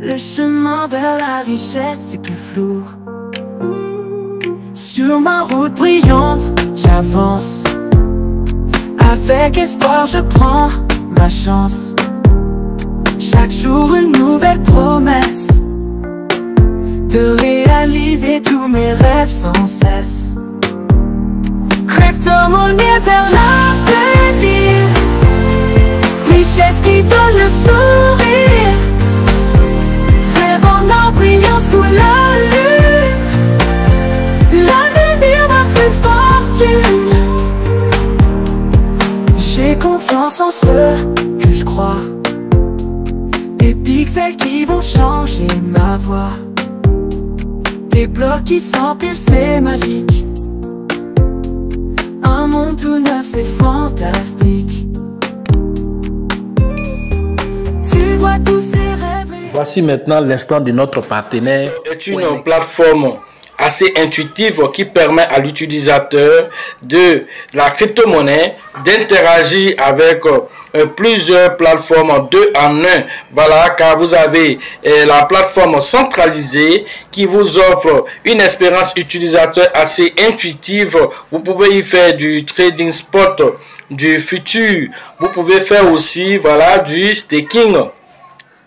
Le chemin vers la richesse est plus flou. Sur ma route brillante, j'avance. Avec espoir, je prends ma chance. Chaque jour, une nouvelle promesse de réaliser tous mes rêves sans cesse. Crypto-monnaie vers l'avenir, richesse qui donne le sourire. Rêve en or brillant sous la lune. L'avenir m'a fait fortune. J'ai confiance en ceux que je crois. Des pixels qui vont changer ma voix. Des blocs qui s'empilent, c'est magique. Un monde tout neuf, c'est fantastique. Tu vois tous ces rêves. Voici maintenant l'instant de notre partenaire. C'est une plateforme assez intuitive qui permet à l'utilisateur de la crypto-monnaie d'interagir avec plusieurs plateformes 2 en 1. Voilà, car vous avez la plateforme centralisée qui vous offre une expérience utilisateur assez intuitive. Vous pouvez y faire du trading spot, du futur. Vous pouvez faire aussi, voilà, du staking.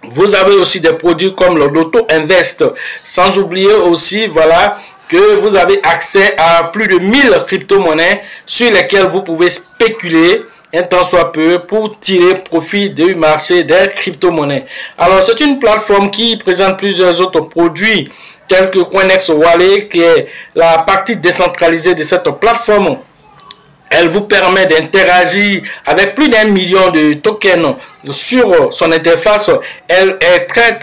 Vous avez aussi des produits comme le Loto Invest. Sans oublier aussi, voilà, que vous avez accès à plus de 1000 crypto-monnaies sur lesquelles vous pouvez spéculer un temps soit peu pour tirer profit du marché des crypto-monnaies. Alors, c'est une plateforme qui présente plusieurs autres produits tels que Coinex Wallet, qui est la partie décentralisée de cette plateforme. Elle vous permet d'interagir avec plus d'1 million de tokens sur son interface. Elle est très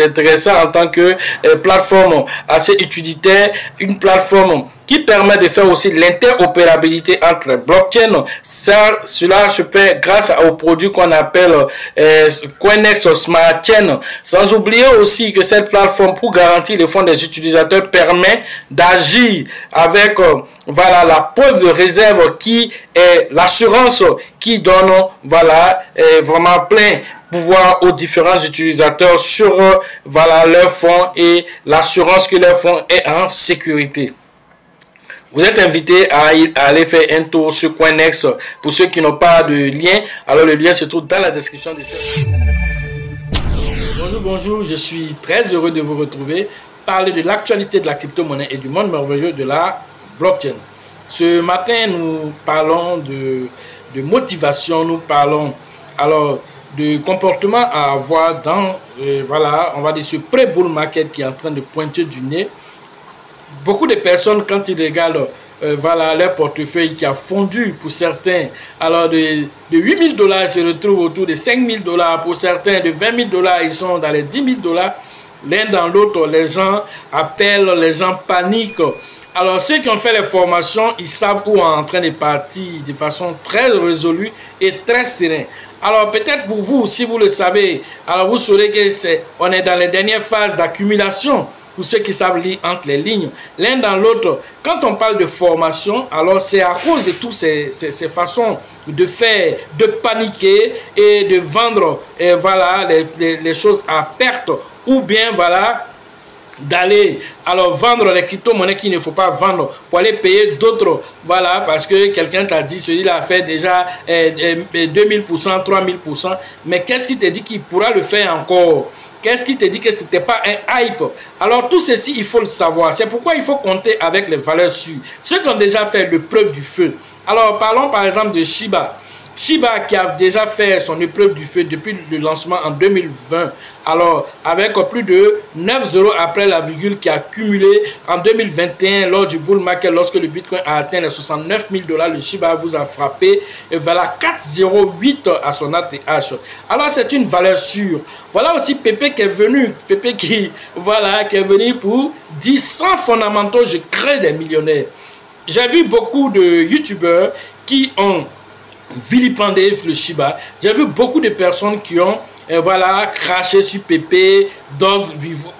intéressante en tant que plateforme assez utilitaire, une plateforme qui permet de faire aussi l'interopérabilité entre les blockchains. Cela se fait grâce aux produits qu'on appelle Coinex Smart Chain. Sans oublier aussi que cette plateforme, pour garantir les fonds des utilisateurs, permet d'agir avec voilà, la preuve de réserve qui est l'assurance qui donne voilà, vraiment plein pouvoir aux différents utilisateurs sur voilà, leurs fonds et l'assurance que leur fonds est en sécurité. Vous êtes invité à aller faire un tour sur Coinex. Pour ceux qui n'ont pas de lien, alors le lien se trouve dans la description de cette vidéo. Bonjour, je suis très heureux de vous retrouver, parler de l'actualité de la crypto-monnaie et du monde merveilleux de la blockchain. Ce matin, nous parlons de motivation, nous parlons alors de comportement à avoir dans, voilà, on va dire ce pré-bull market qui est en train de pointer du nez. Beaucoup de personnes, quand ils regardent voilà, leur portefeuille qui a fondu pour certains, alors de 8 000 $, ils se retrouvent autour de 5 000 $. Pour certains, de 20 000 $, ils sont dans les 10 000 $. L'un dans l'autre, les gens appellent, les gens paniquent. Alors, ceux qui ont fait les formations, ils savent où on est en train de partir de façon très résolue et très sereine. Alors, peut-être pour vous, si vous le savez, alors vous saurez qu'on est dans les dernières phases d'accumulation. Pour ceux qui savent lire entre les lignes, l'un dans l'autre, quand on parle de formation, alors c'est à cause de toutes ces façons de faire, de paniquer et de vendre voilà, les choses à perte, ou bien voilà, d'aller alors vendre les crypto-monnaies qu'il ne faut pas vendre pour aller payer d'autres, voilà, parce que quelqu'un t'a dit celui-là a fait déjà 2000%, 3000%, mais qu'est-ce qui te dit qu'il pourra le faire encore? Qu'est-ce qui te dit que ce n'était pas un hype? Alors tout ceci, il faut le savoir. C'est pourquoi il faut compter avec les valeurs sûres. Ceux qui ont déjà fait le preuve du feu. Alors parlons par exemple de Shiba. Shiba qui a déjà fait son épreuve du feu depuis le lancement en 2020. Alors avec plus de 9 € après la virgule qui a cumulé en 2021 lors du bull market, lorsque le Bitcoin a atteint les 69 000 $, le Shiba vous a frappé et voilà 4,08 à son ATH. Alors c'est une valeur sûre. Voilà aussi Pépé qui est venu, Pépé qui voilà qui est venu pour dire sans fondamentaux je crée des millionnaires. J'ai vu beaucoup de youtubeurs qui ont vilipendé le Shiba. J'ai vu beaucoup de personnes qui ont voilà, craché sur Pépé, Dog,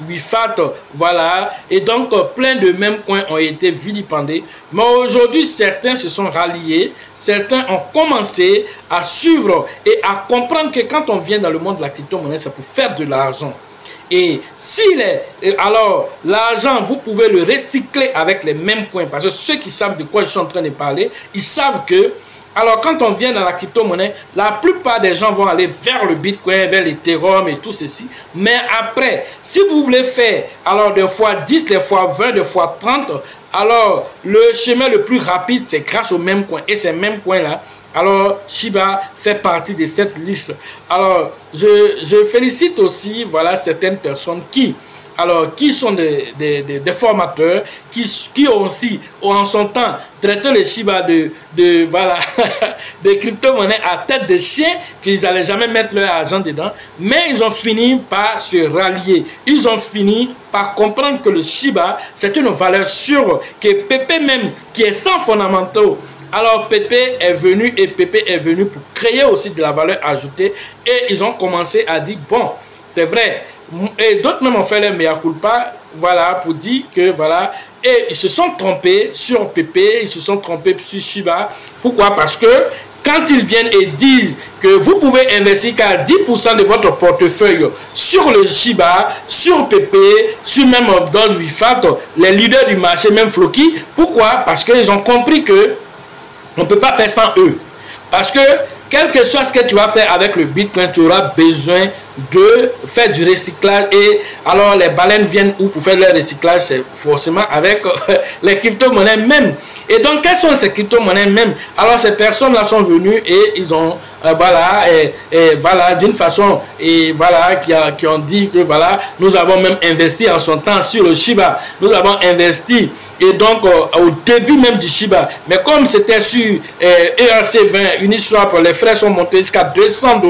Wifat, voilà. Et donc, plein de mêmes coins ont été vilipendés. Mais aujourd'hui, certains se sont ralliés, certains ont commencé à suivre et à comprendre que quand on vient dans le monde de la crypto-monnaie, c'est pour faire de l'argent. Et alors l'argent, vous pouvez le recycler avec les mêmes coins. Parce que ceux qui savent de quoi je suis en train de parler, ils savent que, alors quand on vient dans la crypto-monnaie, la plupart des gens vont aller vers le Bitcoin, vers l'Ethereum et tout ceci. Mais après, si vous voulez faire alors des fois 10, des fois 20, des fois 30, alors le chemin le plus rapide, c'est grâce aux mêmes coins. Et ces mêmes coins-là, alors Shiba fait partie de cette liste. Alors je félicite aussi, voilà, certaines personnes qui sont des formateurs, qui ont aussi, en son temps, traité les Shiba voilà, de crypto-monnaies à tête de chien, qu'ils n'allaient jamais mettre leur argent dedans, mais ils ont fini par se rallier. Ils ont fini par comprendre que le Shiba, c'est une valeur sûre, que Pépé même, qui est sans fondamentaux, alors Pépé est venu pour créer aussi de la valeur ajoutée, et ils ont commencé à dire, bon, c'est vrai. Et d'autres même ont fait leur mea culpa, voilà, pour dire que, voilà, et ils se sont trompés sur Pépé, ils se sont trompés sur Shiba. Pourquoi? Parce que quand ils viennent et disent que vous pouvez investir qu'à 10% de votre portefeuille sur le Shiba, sur Pépé, sur même Dog Wifat, les leaders du marché, même Floki, pourquoi? Parce qu'ils ont compris que on ne peut pas faire sans eux. Parce que, quel que soit ce que tu vas faire avec le Bitcoin, tu auras besoin de faire du recyclage. Et alors, les baleines viennent où pour faire le recyclage? C'est forcément avec les crypto-monnaies même. Et donc, quelles sont ces crypto-monnaies même? Alors, ces personnes-là sont venues et ils ont, voilà, voilà, d'une façon, et voilà, qui ont dit que, voilà, nous avons même investi en son temps sur le Shiba. Nous avons investi, et donc, au début même du Shiba. Mais comme c'était sur ERC20, Uniswap, les frais sont montés jusqu'à $200.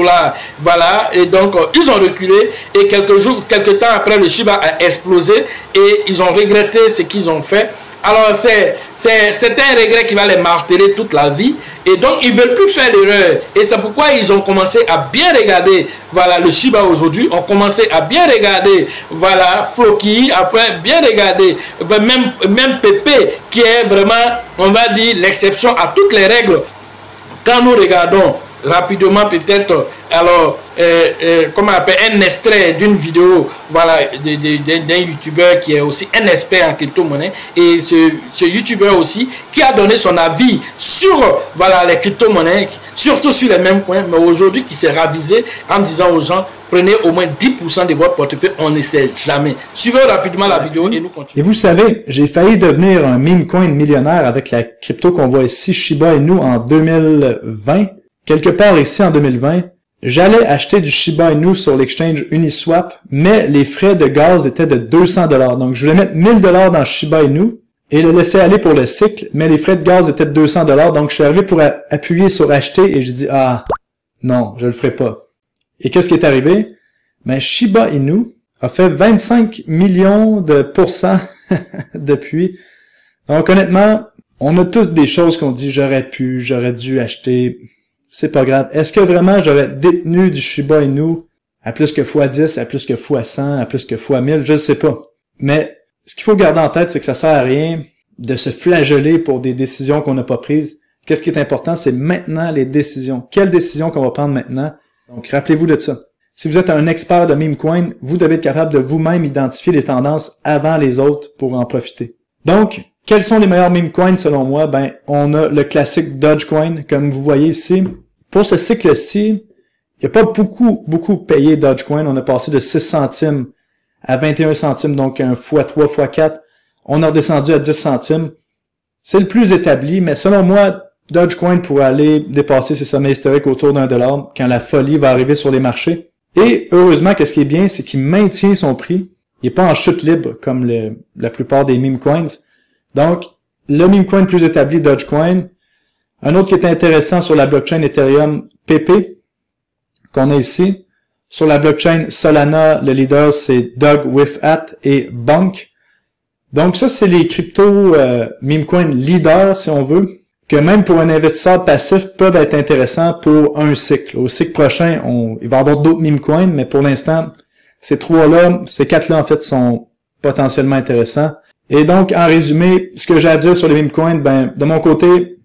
Voilà, et donc, ils ont reculé, et quelques temps après, le Shiba a explosé, et ils ont regretté ce qu'ils ont fait. Alors, c'est un regret qui va les marteler toute la vie. Et donc, ils ne veulent plus faire l'erreur. Et c'est pourquoi ils ont commencé à bien regarder, voilà, le Shiba aujourd'hui. On commencé à bien regarder, voilà, Floki. Après, bien regarder, même Pépé, qui est vraiment, on va dire, l'exception à toutes les règles. Quand nous regardons rapidement peut-être, alors, comment on appelle, un extrait d'une vidéo, voilà, d'un youtubeur qui est aussi un expert en crypto-monnaie, et ce youtubeur aussi qui a donné son avis sur, voilà, les crypto-monnaies, surtout sur les mêmes coins, mais aujourd'hui qui s'est ravisé en disant aux gens, prenez au moins 10% de votre portefeuille, on ne sait jamais. Suivez rapidement la vidéo et nous continuons. Et vous savez, j'ai failli devenir un meme coin millionnaire avec la crypto qu'on voit ici, Shiba Inu, en 2020. Quelque part ici en 2020, j'allais acheter du Shiba Inu sur l'exchange Uniswap, mais les frais de gaz étaient de 200$. Donc, je voulais mettre 1000$ dans Shiba Inu et le laisser aller pour le cycle, mais les frais de gaz étaient de 200$. Donc, je suis arrivé pour appuyer sur acheter et j'ai dit, ah, non, je le ferai pas. Et qu'est-ce qui est arrivé? Ben, Shiba Inu a fait 25 millions de pourcents depuis. Donc, honnêtement, on a tous des choses qu'on dit, j'aurais dû acheter. C'est pas grave. Est-ce que vraiment j'aurais détenu du Shiba Inu à plus que x10, à plus que x100, à plus que x1000? Je ne sais pas. Mais ce qu'il faut garder en tête, c'est que ça sert à rien de se flageller pour des décisions qu'on n'a pas prises. Qu'est-ce qui est important, c'est maintenant les décisions. Quelles décisions qu'on va prendre maintenant? Donc, rappelez-vous de ça. Si vous êtes un expert de meme coin, vous devez être capable de vous-même identifier les tendances avant les autres pour en profiter. Donc, quels sont les meilleurs meme coins selon moi? Ben, on a le classique Dogecoin, comme vous voyez ici. Pour ce cycle-ci, il n'y a pas beaucoup payé Dogecoin. On a passé de 6 centimes à 21 centimes, donc un x3, x4. On a redescendu à 10 centimes. C'est le plus établi, mais selon moi, Dogecoin pourrait aller dépasser ses sommets historiques autour d'$, quand la folie va arriver sur les marchés. Et heureusement, qu'est-ce qui est bien, c'est qu'il maintient son prix. Il n'est pas en chute libre, comme la plupart des meme coins. Donc, le meme coin plus établi, Dogecoin. Un autre qui est intéressant sur la blockchain Ethereum, Pépé, qu'on a ici. Sur la blockchain Solana, le leader, c'est Dog Wifat et Bonk. Donc ça, c'est les crypto meme coin leaders, si on veut. que même pour un investisseur passif, peuvent être intéressants pour un cycle. Au cycle prochain, il va y avoir d'autres meme coins, mais pour l'instant, ces quatre-là, en fait, sont potentiellement intéressants. Et donc, en résumé, ce que j'ai à dire sur les meme coins, ben, de mon côté,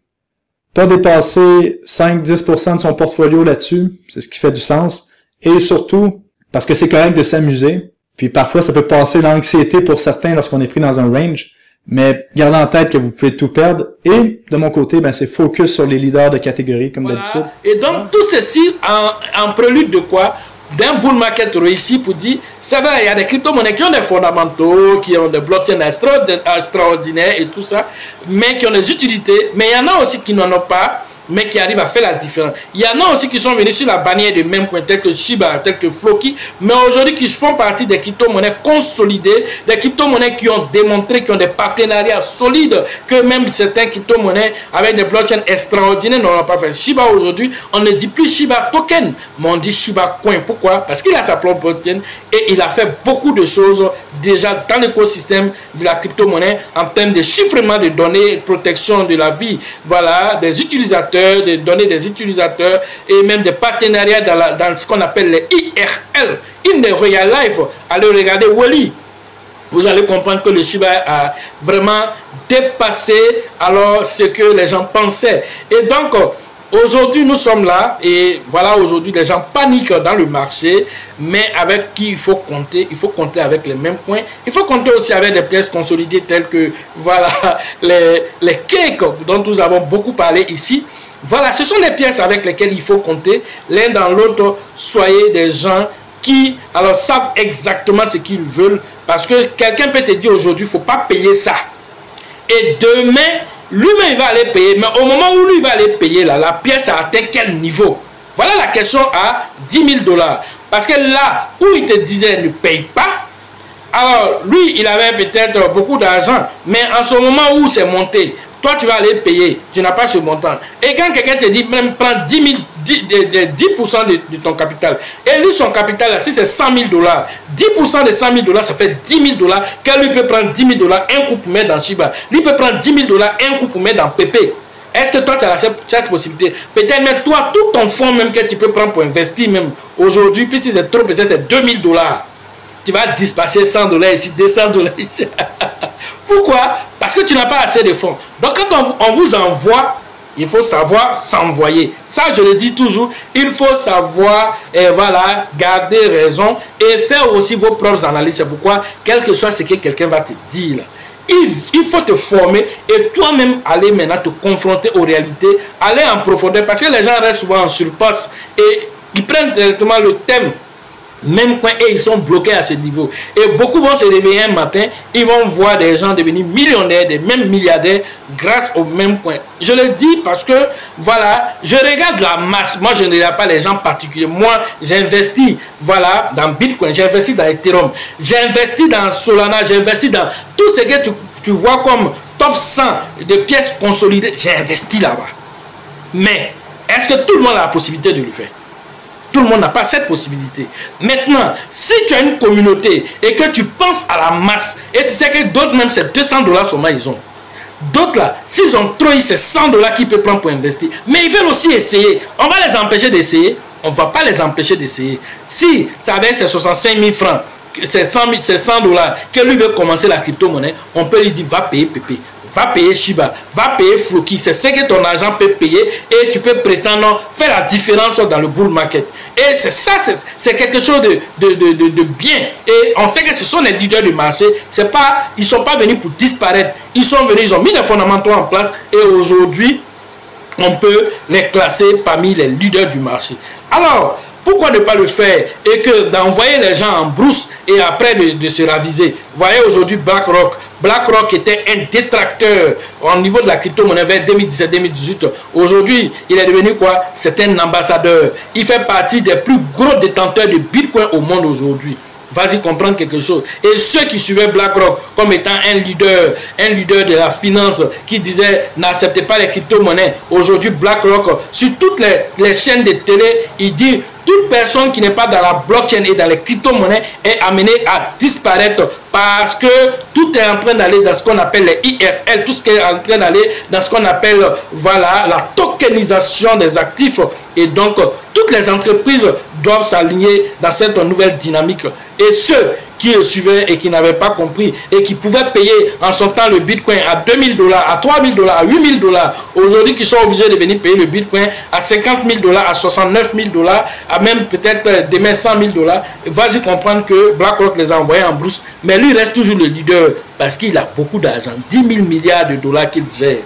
pas dépasser 5-10% de son portfolio là-dessus, c'est ce qui fait du sens. Et surtout, parce que c'est correct de s'amuser, puis parfois ça peut passer l'anxiété pour certains lorsqu'on est pris dans un range, mais gardez en tête que vous pouvez tout perdre. Et de mon côté, ben, c'est focus sur les leaders de catégorie, comme d'habitude. Et donc, tout ceci en prélude de quoi? D'un bull market réussi pour dire, c'est vrai, il y a des crypto-monnaies qui ont des fondamentaux, qui ont des blockchains extraordinaires et tout ça, mais qui ont des utilités, mais il y en a aussi qui n'en ont pas, mais qui arrivent à faire la différence. Il y en a aussi qui sont venus sur la bannière de même point, tels que Shiba, tels que Floki, mais aujourd'hui qui font partie des crypto-monnaies consolidées, des crypto-monnaies qui ont démontré, qui ont des partenariats solides, que même certains crypto-monnaies avec des blockchains extraordinaires n'ont pas fait. Shiba aujourd'hui, on ne dit plus Shiba token, mais on dit Shiba coin. Pourquoi? Parce qu'il a sa propre blockchain et il a fait beaucoup de choses déjà dans l'écosystème de la crypto-monnaie en termes de chiffrement de données, protection de la vie, voilà, des utilisateurs, des données des utilisateurs et même des partenariats dans ce qu'on appelle les IRL, in the real life. Allez regarder Wally. Vous allez comprendre que le Shiba a vraiment dépassé alors ce que les gens pensaient. Et donc, aujourd'hui, nous sommes là et voilà, aujourd'hui, les gens paniquent dans le marché, mais avec qui il faut compter avec les mêmes points. Il faut compter aussi avec des pièces consolidées telles que, voilà, les cakes dont nous avons beaucoup parlé ici. Voilà, ce sont les pièces avec lesquelles il faut compter. L'un dans l'autre, soyez des gens qui alors savent exactement ce qu'ils veulent. Parce que quelqu'un peut te dire aujourd'hui, il ne faut pas payer ça. Et demain, lui-même il va aller payer. Mais au moment où lui va aller payer, là, la pièce a atteint quel niveau? Voilà la question à 10 000 $. Parce que là où il te disait ne paye pas, alors lui, il avait peut-être beaucoup d'argent. Mais en ce moment où c'est monté, toi, tu vas aller payer, tu n'as pas ce montant. Et quand quelqu'un te dit, même prends 10% de ton capital, et lui, son capital, là, si c'est 100 000 $, 10% de 100 000 $, ça fait 10 000 $. Quand lui peut prendre 10 000 $, un coup pour mettre dans Shiba, lui peut prendre 10 000 $, un coup pour mettre dans PP. Est-ce que toi, tu as cette possibilité? Peut-être même toi, tout ton fonds même que tu peux prendre pour investir même aujourd'hui, puis si c'est trop, peut-être c'est 2 000 $. Tu vas dispatcher 100 $ ici, 200 $ ici. Pourquoi? Parce que tu n'as pas assez de fonds. Donc quand on vous envoie, il faut savoir s'envoyer. Ça, je le dis toujours, il faut savoir, et voilà, garder raison et faire aussi vos propres analyses. C'est pourquoi, quel que soit ce que quelqu'un va te dire, il faut te former et toi-même aller maintenant te confronter aux réalités, aller en profondeur, parce que les gens restent souvent en surpasse et ils prennent directement le thème même point et ils sont bloqués à ce niveau. Et beaucoup vont se réveiller un matin, ils vont voir des gens devenir millionnaires, des mêmes milliardaires grâce au même point. Je le dis parce que voilà, je regarde la masse. Moi, je ne regarde pas les gens particuliers. Moi, j'investis, voilà, dans Bitcoin, j'investis dans Ethereum, j'investis dans Solana, j'investis dans tout ce que tu vois comme top 100 de pièces consolidées. J'ai investi là-bas. Mais est-ce que tout le monde a la possibilité de le faire? Tout le monde n'a pas cette possibilité. Maintenant, si tu as une communauté et que tu penses à la masse, et tu sais que d'autres même c'est 200 $ seulement ils ont. D'autres là, s'ils ont trop, c'est 100 $ qu'ils peuvent prendre pour investir. Mais ils veulent aussi essayer. On va les empêcher d'essayer. On ne va pas les empêcher d'essayer. Si ça avait ces 65 000 francs, c'est 100 $, que lui veut commencer la crypto-monnaie, on peut lui dire va payer Pépé. Va payer Shiba, va payer Floki. C'est ce que ton argent peut payer et tu peux prétendre faire la différence dans le bull market. Et c'est ça, c'est quelque chose de bien. Et on sait que ce sont les leaders du marché. C'est pas, ils ne sont pas venus pour disparaître. Ils sont venus, ils ont mis des fondamentaux en place et aujourd'hui, on peut les classer parmi les leaders du marché. Alors, pourquoi ne pas le faire et que d'envoyer les gens en brousse et après de se raviser? Vous voyez aujourd'hui BlackRock. BlackRock était un détracteur au niveau de la crypto-monnaie vers 2017-2018. Aujourd'hui, il est devenu quoi? C'est un ambassadeur. Il fait partie des plus gros détenteurs de Bitcoin au monde aujourd'hui. Vas-y comprendre quelque chose. Et ceux qui suivaient BlackRock comme étant un leader de la finance qui disait n'acceptez pas les crypto-monnaies. Aujourd'hui, BlackRock, sur toutes les chaînes de télé, il dit toute personne qui n'est pas dans la blockchain et dans les crypto-monnaies est amenée à disparaître parce que tout est en train d'aller dans ce qu'on appelle les IRL, tout ce qui est en train d'aller dans ce qu'on appelle, voilà, la tokenisation des actifs. Et donc, toutes les entreprises doivent s'aligner dans cette nouvelle dynamique. Et ceux qui le suivaient et qui n'avaient pas compris et qui pouvaient payer en son temps le Bitcoin à 2000 $, à 3000 $, à 8000 $, aujourd'hui qui sont obligés de venir payer le Bitcoin à 50 000 $, à 69 000 $, à même peut-être demain 100 000 $, vas-y comprendre que BlackRock les a envoyés en brousse. Mais lui reste toujours le leader parce qu'il a beaucoup d'argent, 10 000 milliards de dollars qu'il gère.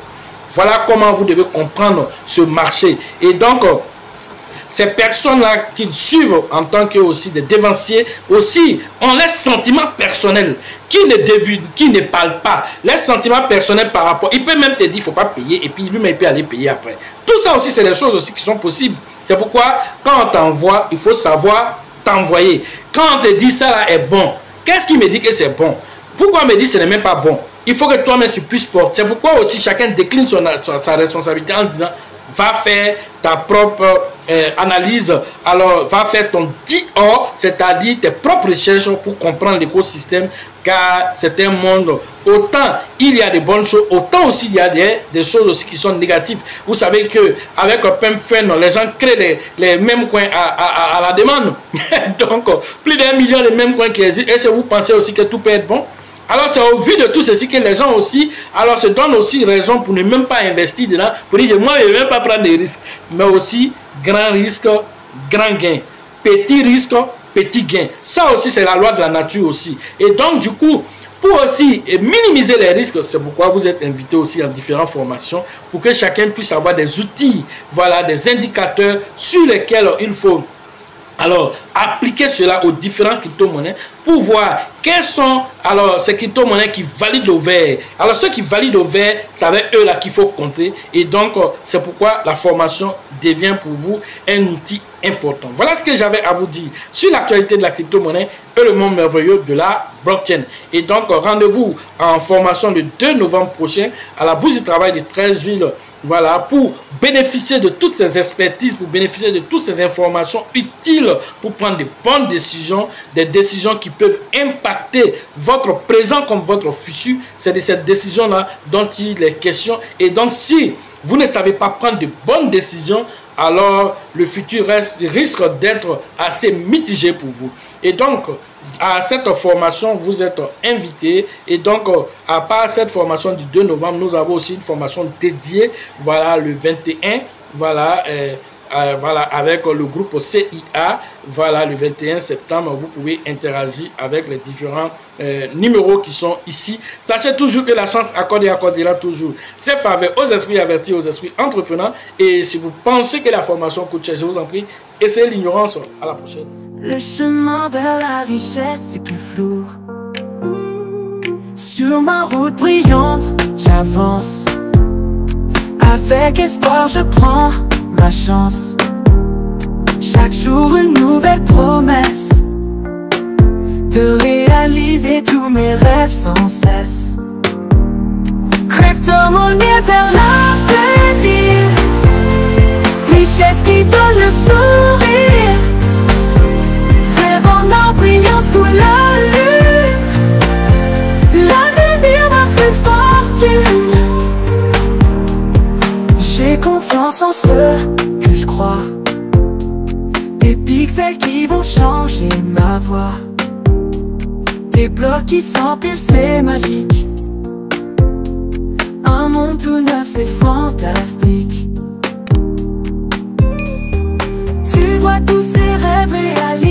Voilà comment vous devez comprendre ce marché. Et donc, ces personnes-là qui suivent en tant que aussi des dévanciers, aussi ont les sentiments personnels, qui ne parlent pas, les sentiments personnels par rapport, il peut même te dire, il ne faut pas payer, et puis lui-même il peut aller payer après. Tout ça aussi, c'est des choses aussi qui sont possibles. C'est pourquoi, quand on t'envoie, il faut savoir t'envoyer. Quand on te dit ça là est bon, qu'est-ce qui me dit que c'est bon? Pourquoi on me dit que ce n'est même pas bon? Il faut que toi-même tu puisses porter. C'est pourquoi aussi chacun décline sa responsabilité en disant, va faire ta propre analyse, alors va faire ton DIOR, c'est-à-dire tes propres recherches pour comprendre l'écosystème, car c'est un monde, autant il y a des bonnes choses, autant aussi il y a des choses aussi qui sont négatives. Vous savez que avec PumpFund, les gens créent les mêmes coins à la demande. Donc, plus d'1 million de mêmes coins qui existent. Est-ce que vous pensez aussi que tout peut être bon? Alors, c'est au vu de tout ceci que les gens aussi, alors se donnent aussi raison pour ne même pas investir dedans, pour dire, moi, je ne vais même pas prendre des risques. Mais aussi, grand risque, grand gain. Petit risque, petit gain. Ça aussi, c'est la loi de la nature aussi. Et donc, du coup, pour aussi minimiser les risques, c'est pourquoi vous êtes invité aussi en différentes formations, pour que chacun puisse avoir des outils, voilà, des indicateurs sur lesquels il faut alors appliquer cela aux différentes crypto-monnaies pour voir quels sont alors ces crypto-monnaies qui valident au vert. Alors ceux qui valident au vert, c'est avec eux là qu'il faut compter. Et donc c'est pourquoi la formation devient pour vous un outil important. Voilà ce que j'avais à vous dire sur l'actualité de la crypto-monnaie et le monde merveilleux de la blockchain. Et donc rendez-vous en formation le 2 novembre prochain à la Bourse du Travail de 13 villes. Voilà, pour bénéficier de toutes ces expertises, pour bénéficier de toutes ces informations utiles pour prendre de bonnes décisions, des décisions qui peuvent impacter votre présent comme votre futur. C'est de cette décision-là dont il est question. Et donc, si vous ne savez pas prendre de bonnes décisions, alors le futur risque d'être assez mitigé pour vous. Et donc, à cette formation, vous êtes invités. Et donc, à part cette formation du 2 novembre, nous avons aussi une formation dédiée, voilà, le 21, voilà, voilà, avec le groupe CIA, voilà, le 21 septembre, vous pouvez interagir avec les différents numéros qui sont ici. Sachez toujours que la chance accorde et accordera toujours ses faveurs aux esprits avertis, aux esprits entrepreneurs. Et si vous pensez que la formation coûte cher, je vous en prie, essayez l'ignorance. À la prochaine. Le chemin vers la richesse est plus flou. Sur ma route brillante, j'avance. Avec espoir, je prends ma chance. Chaque jour, une nouvelle promesse de réaliser tous mes rêves sans cesse. Crypto-monnaie vers l'avenir, richesse qui donne le sourire. Rêvant brillant sous la lune, l'avenir m'a fait fortune. J'ai confiance en ceux que je crois, des pixels qui vont changer ma voix, des blocs qui s'empilent, c'est magique. Un monde tout neuf, c'est fantastique. Tu vois tous ces rêves réalisés.